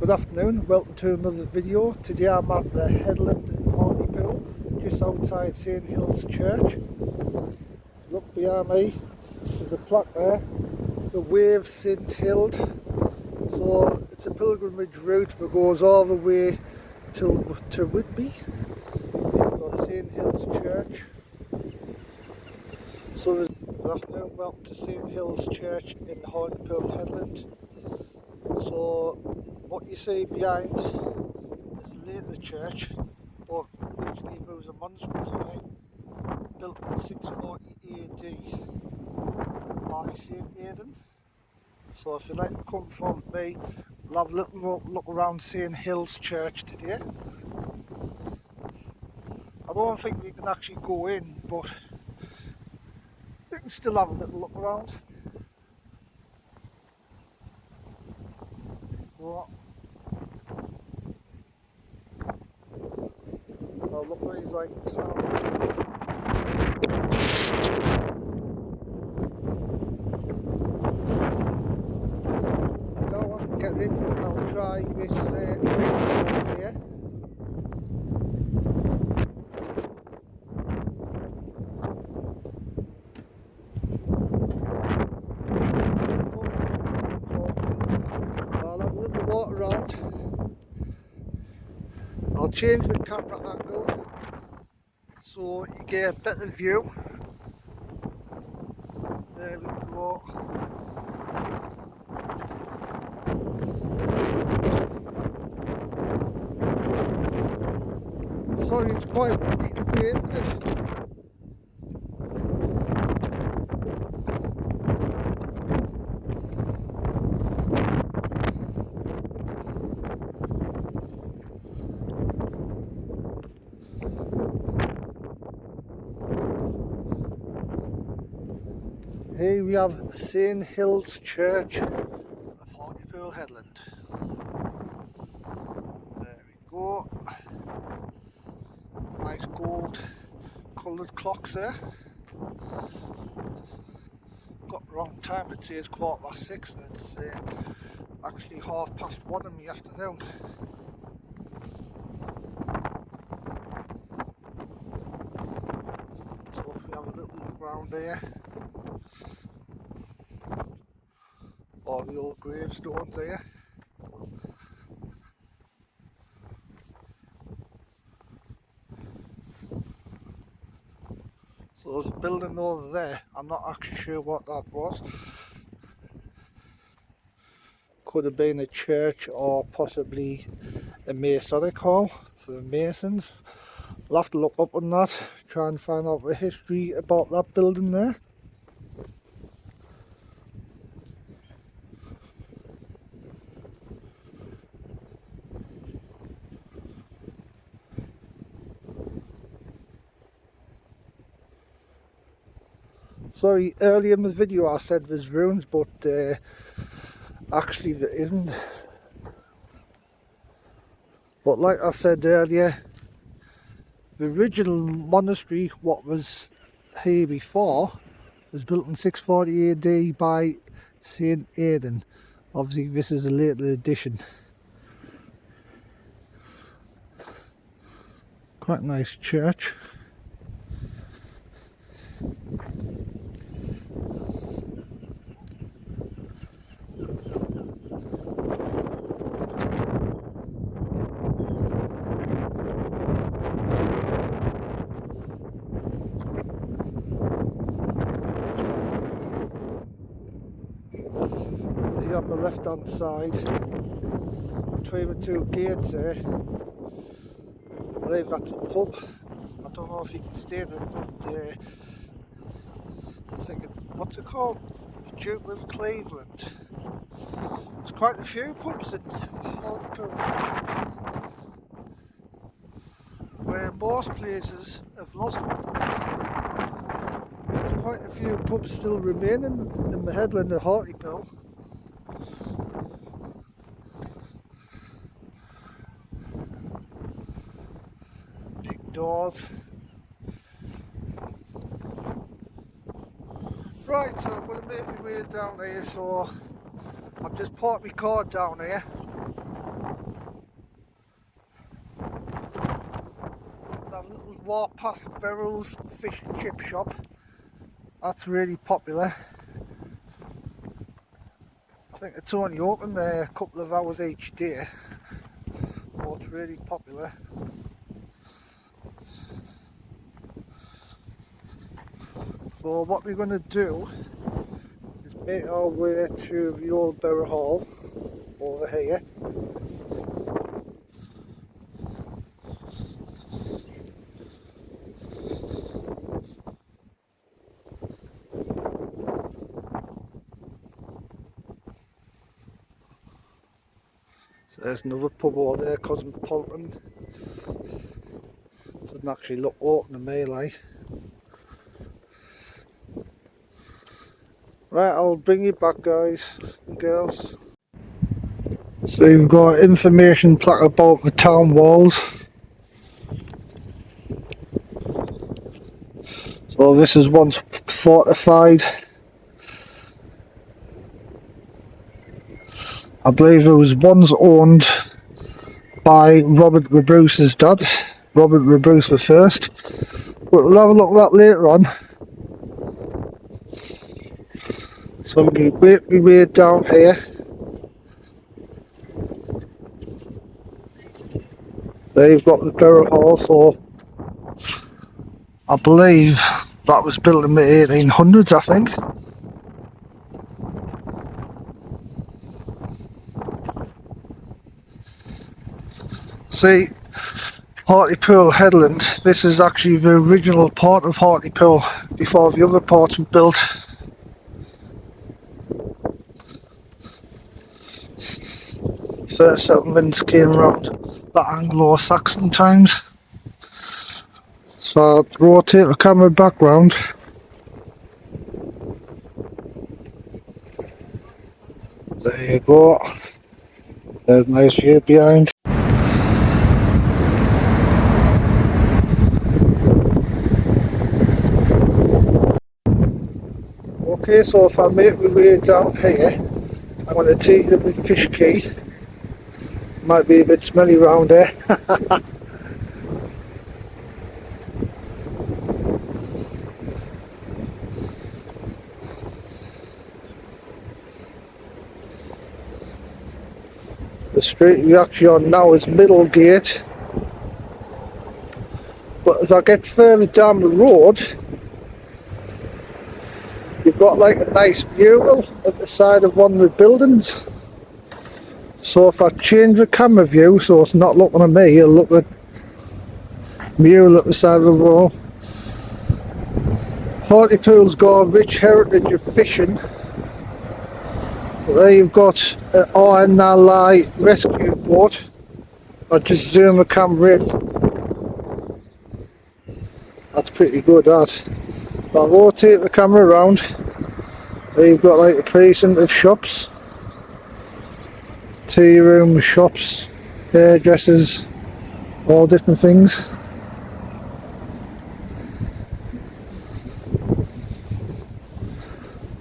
Good afternoon, welcome to another video. Today I'm at the Headland in Hartlepool, just outside St Hild's Church. Look behind me, there's a plaque there, the Wave St Hild. So it's a pilgrimage route that goes all the way to Whitby. You've got St Hild's Church. So there's good afternoon, welcome to St Hild's Church in Hartlepool Headland. So what you see behind is later church, but originally there was a monastery here, built in 640 AD by St Aidan. So if you'd like to come from me, we'll have a little look around St Hild's Church today. I don't think we can actually go in, but we can still have a little look around. Well, look where he's like town. I don't want to get in, but I'll try this here. I'll have a little walk around. I'll change the camera angle so you get a better view. There we go. Sorry, it's quite windy today, isn't it? Here we have St Hild's Church of Hartlepool Headland. There we go. Nice gold coloured clocks there. Got the wrong time, it says 6:15 and it's actually 1:30 in the afternoon. So if we have a little look around here. All the old gravestones there. So there's a building over there, I'm not actually sure what that was. Could have been a church or possibly a Masonic hall for the Masons. I'll have to look up on that, try and find out the history about that building there. Sorry, earlier in the video I said there's ruins, but actually there isn't. But like I said earlier, the original monastery, what was here before, was built in 640 AD by St Aidan. Obviously this is a later addition. Quite a nice church. Here on the left hand side, between the two gates there, I believe that's a pub. I don't know if you can stay in it, but I think what's it called? The Duke of Cleveland. There's quite a few pubs in Hartlepool, where most places have lost the pubs. There's quite a few pubs still remaining in the Headland of Hartlepool. Big doors. Right, so I'm going to make my way down here, so I've just parked my car down here. little walk past Ferrell's fish and chip shop. That's really popular. I think it's only open there a couple of hours each day, but it's really popular. So what we're going to do is make our way to the old Borough Hall over here. So there's another pub over there, Cosmopolitan. Doesn't actually look open to me like. Right, I'll bring you back, guys and girls. So you've got information plaque about the town walls. So this is once fortified. I believe it was once owned by Robert the Bruce's dad, Robert the Bruce the First. But we'll have a look at that later on. So I'm going to make my way down here. There you've got the Borough Hall. So I believe that was built in the 1800s, I think. See, Hartlepool Headland, this is actually the original part of Hartlepool before the other parts were built. First settlements came around the Anglo-Saxon times. So I'll rotate the camera background. There you go. There's a nice view behind. Okay, so if I make my way down here, I'm going to take you to the fish quay. Might be a bit smelly around here. The street we're actually on now is Middlegate. But as I get further down the road, you've got like a nice mural at the side of one of the buildings. So if I change the camera view so it's not looking at me, it'll look at the mural at the side of the wall. Hartlepool's got a rich heritage of fishing. There you've got an RNLI rescue boat. I'll just zoom the camera in. That's pretty good, that. I'll rotate the camera around. There you've got like a precinct of shops. Tea room shops, hairdressers, all different things.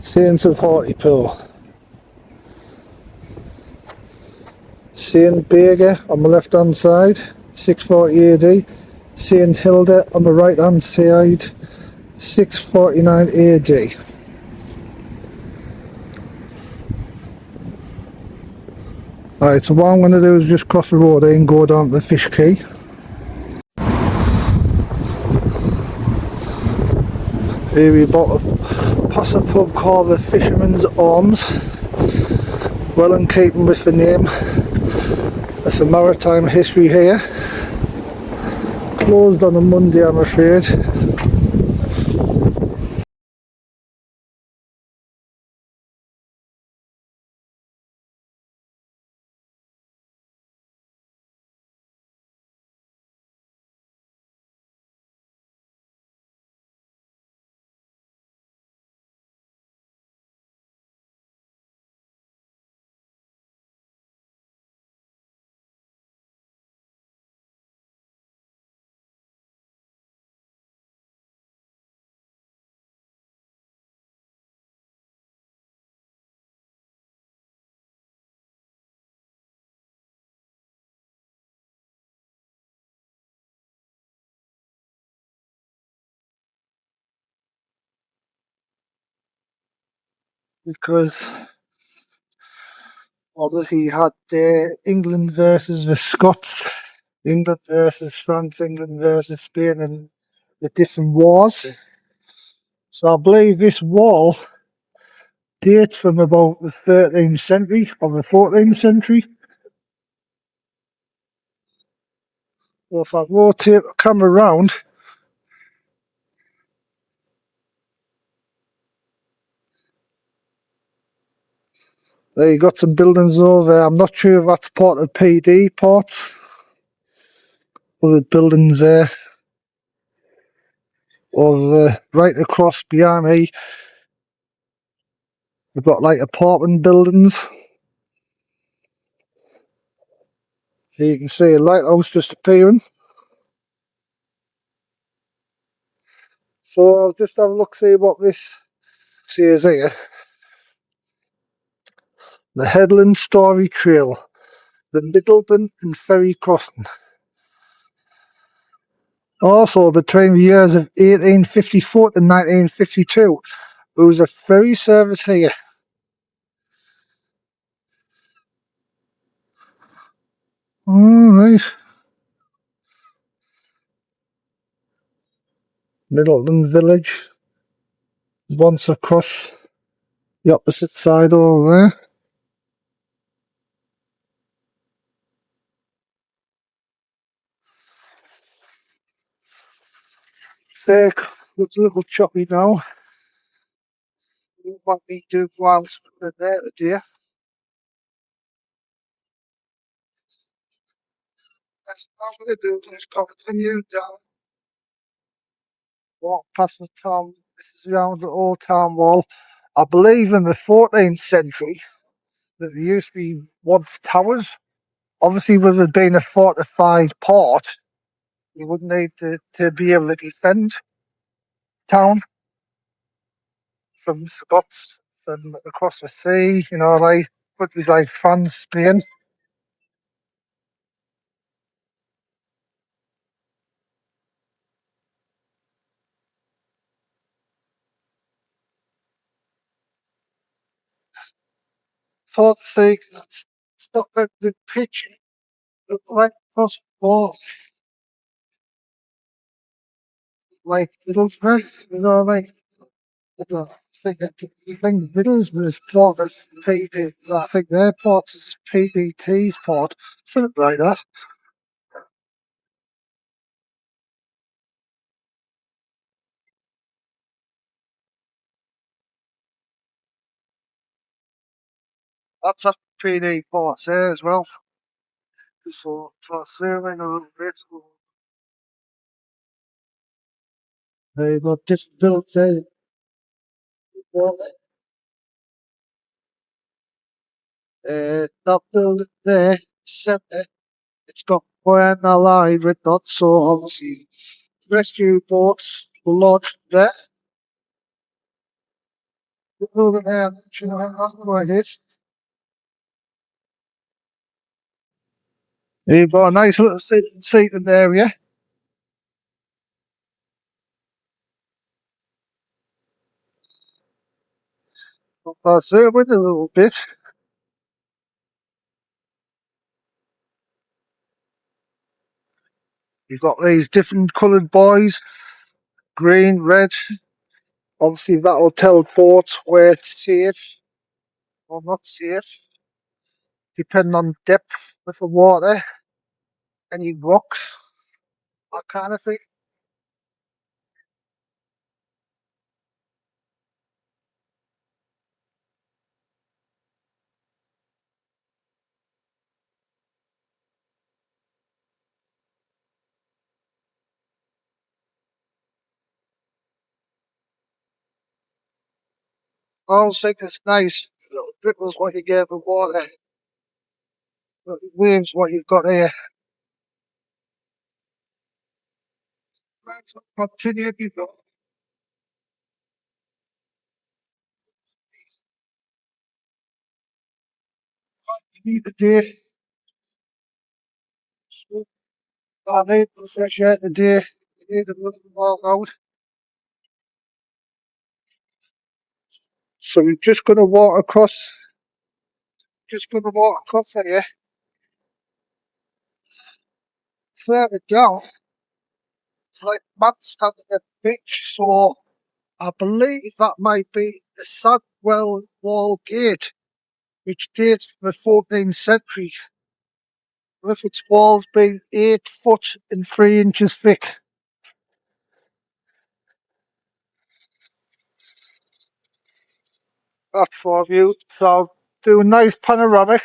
Saints of Hartlepool. Saint Berger on the left hand side, 640 AD. Saint Hilda on the right hand side, 649 AD. Right, so what I'm going to do is just cross the road here and go down to the fish quay. Here we've got a past a pub called the Fisherman's Arms. Well in keeping with the name of the maritime history here. Closed on a Monday, I'm afraid. because obviously you had England versus the Scots, England versus France, England versus Spain, and the different wars. So I believe this wall dates from about the 13th century or the 14th century. Well, if I rotate the camera around, there you got some buildings over there. I'm not sure if that's part of PD parts or the buildings there. Or right across behind me, we've got like apartment buildings. Here you can see a lighthouse just appearing. So I'll just have a look, see what this says here. The Headland Story Trail, the Middleton and Ferry Crossing. Also, between the years of 1854 and 1952, there was a ferry service here. Alright. Middleton Village. Once across the opposite side over there. Sick. Looks a little choppy now. What we do whilst we're there today. That's what I'm going to do. Just continue down, walk past the town. This is around the old town wall. I believe in the 14th century that there used to be once towers. Obviously, with it being a fortified port, you wouldn't need to be able to defend town from Scots, from across the sea, you know, like countries like France, Spain. For the sake, stop at the pitch, right across the ball, like Middlesbrough, you know, like, I don't think that you think Middlesbrough's port is PD, I think their port is PDT's port, something like that. That's a PD port there as well. So, transferring a little bit. They've got different built there. That building there, centre, it's got Quay Alive written on, so obviously rescue boats were launched there. The building there, you know, that's what it is. You've got a nice little seating area. I'll zoom in a little bit. You've got these different coloured buoys, green, red. Obviously that'll tell boats where it's safe or not safe, depending on depth of the water, any rocks, that kind of thing. I always think it's nice, little ripples what you get of water, little waves what you've got here. Right, so continue if you've got. You need the day. I need the fresh air today. You need a little walk out. So we're just going to walk across. Here. Further down, it's like man standing at the beach. So I believe that might be a Sandwell wall gate, which dates from the 14th century, with its walls being 8 foot and 3 inches thick. That's for you. So I'll do a nice panoramic.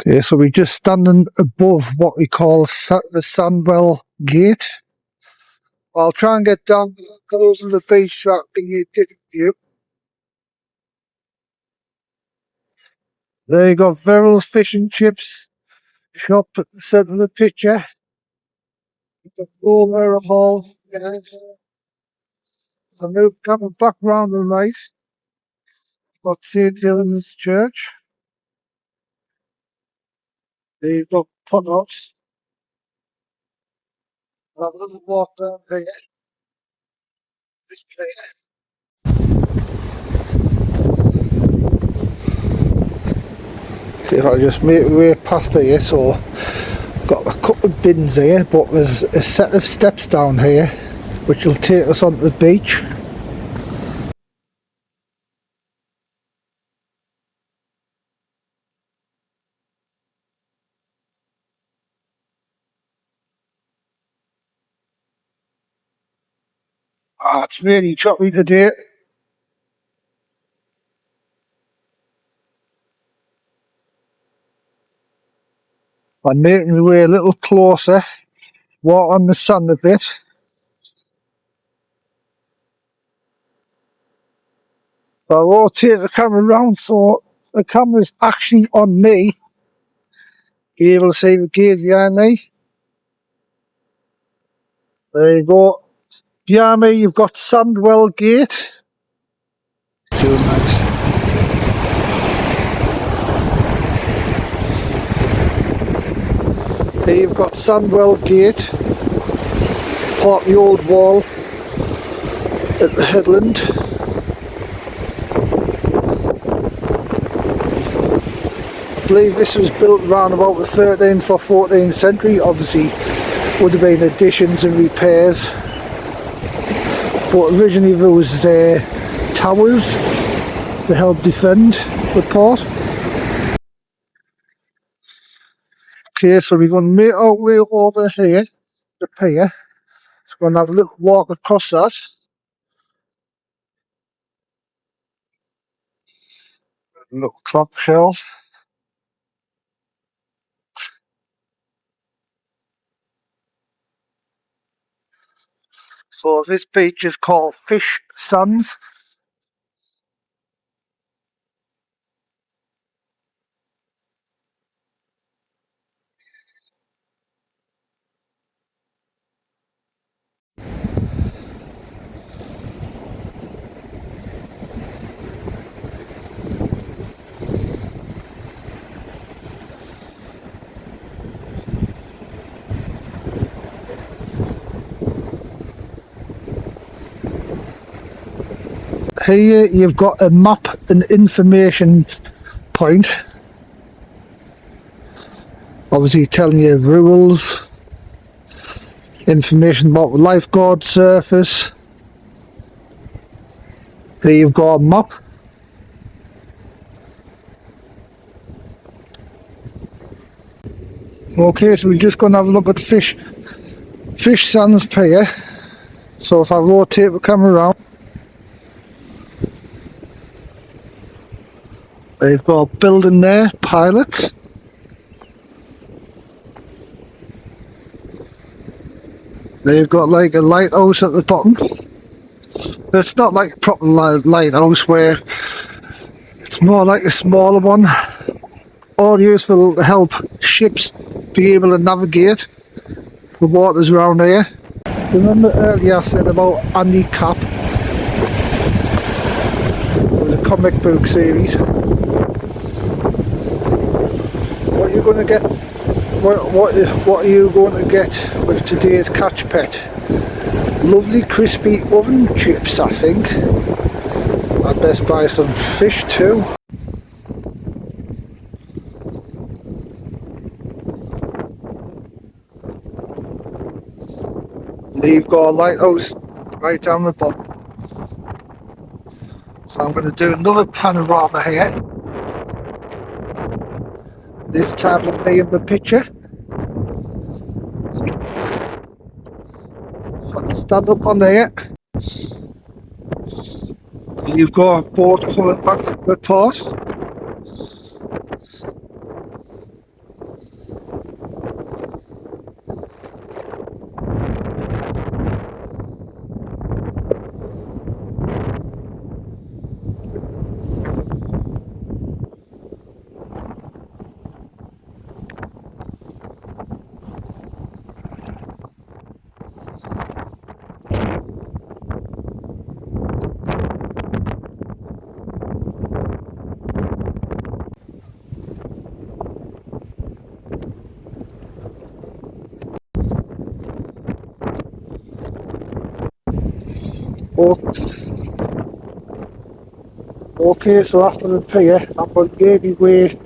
Okay, so we're just standing above what we call the Sandwell Gate. I'll try and get down close to the beach so I can give you a different view. There you go, Verrill's Fish and Chips shop at the centre of the picture. The Borough Hall. Yeah. I move coming back round the right. Got St. Helens Church. There you've got Pothouse. Have a little walk down here. This place. If I just make my way past here, so got a couple of bins here, but there's a set of steps down here which will take us onto the beach. It's really choppy today. I'm making my way a little closer, walk on the sand a bit. I rotate the camera around so the camera's actually on me. Be able to see the gate behind me. There you go. Behind me you've got Sandwell Gate. Doing nice. There you've got Sandwell Gate, part of the old wall at the headland. I believe this was built around about the 13th or 14th century. Obviously would have been additions and repairs, but originally there was towers to help defend the port. Okay, so we're going to make our way over here, the pier. So we're going to have a little walk across that. Little clock shells. So this beach is called Fish Sands. Here you've got a map and information point, obviously telling you rules, information about the lifeguard surface. Here you've got a map. Okay, so we're just going to have a look at Fish Sands Pier. So if I rotate the camera around, they've got a building there, pilots. They've got like a lighthouse at the bottom. It's not like a proper lighthouse where it's more like a smaller one, all useful to help ships be able to navigate the waters around here. Remember earlier I said about Andy Cap? It was a comic book series. What are you going to get? What are you going to get with today's catch pet? Lovely crispy oven chips, I think. I'd best buy some fish too. You've got a lighthouse right down the bottom. So I'm going to do another panorama here. This time with me in the picture. So I can stand up on there. You've got a boat coming back to the port. Okay, so after the pier, I'm going to maybe way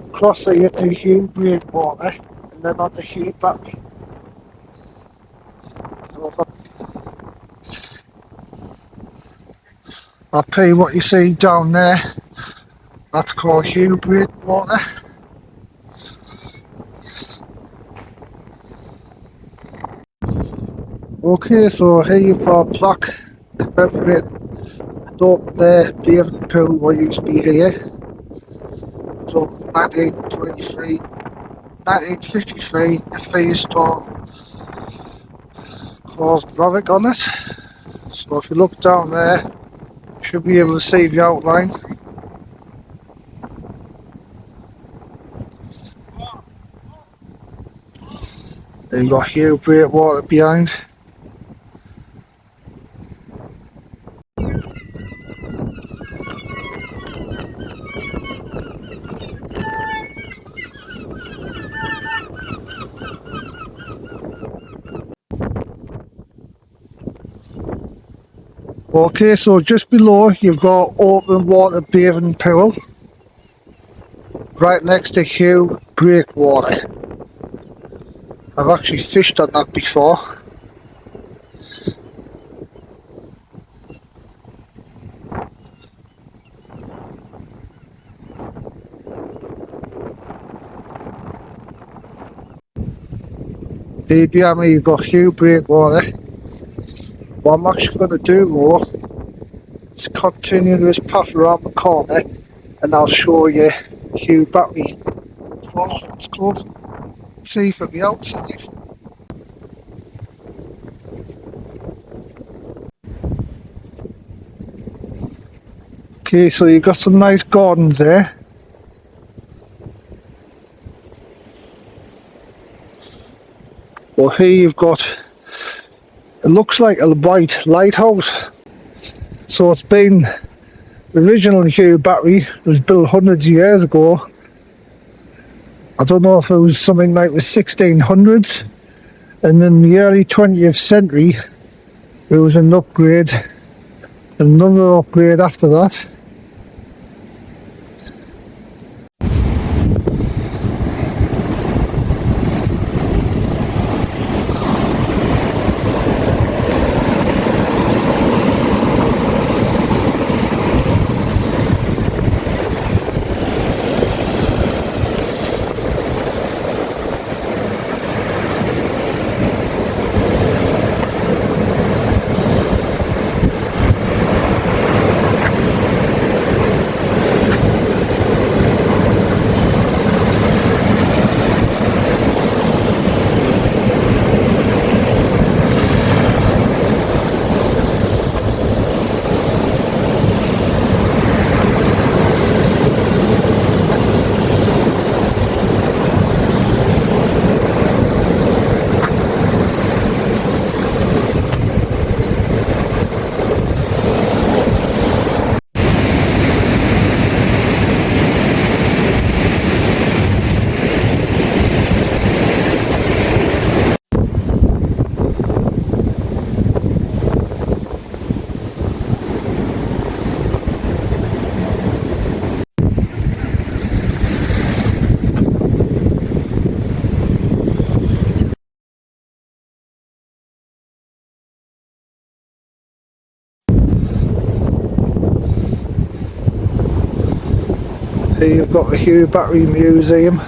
across here to Heugh breakwater and then on the Heugh Battery. So if I'll pay what you see down there. That's called Heugh breakwater. Okay, so here you've got a plaque commemorating the open air bathing pool what used to be here. So 1953, a firestorm caused havoc on it. So if you look down there, you should be able to see the outline. Then you've got Heugh breakwater behind. Okay, so just below you've got open water bathing pool right next to Heugh breakwater. I've actually fished on that before. Here behind me you've got Heugh breakwater. What I'm actually going to do though is continue this path around the corner and I'll show you Heugh Battery. So let's close. See from the outside. Okay, so you've got some nice gardens there. Well, here you've got, it looks like a white lighthouse. So it's been, the original Heugh Battery was built hundreds of years ago. I don't know if it was something like the 1600s. And in the early 20th century, there was an upgrade, another upgrade after that. Here you've got the Heugh Battery Museum.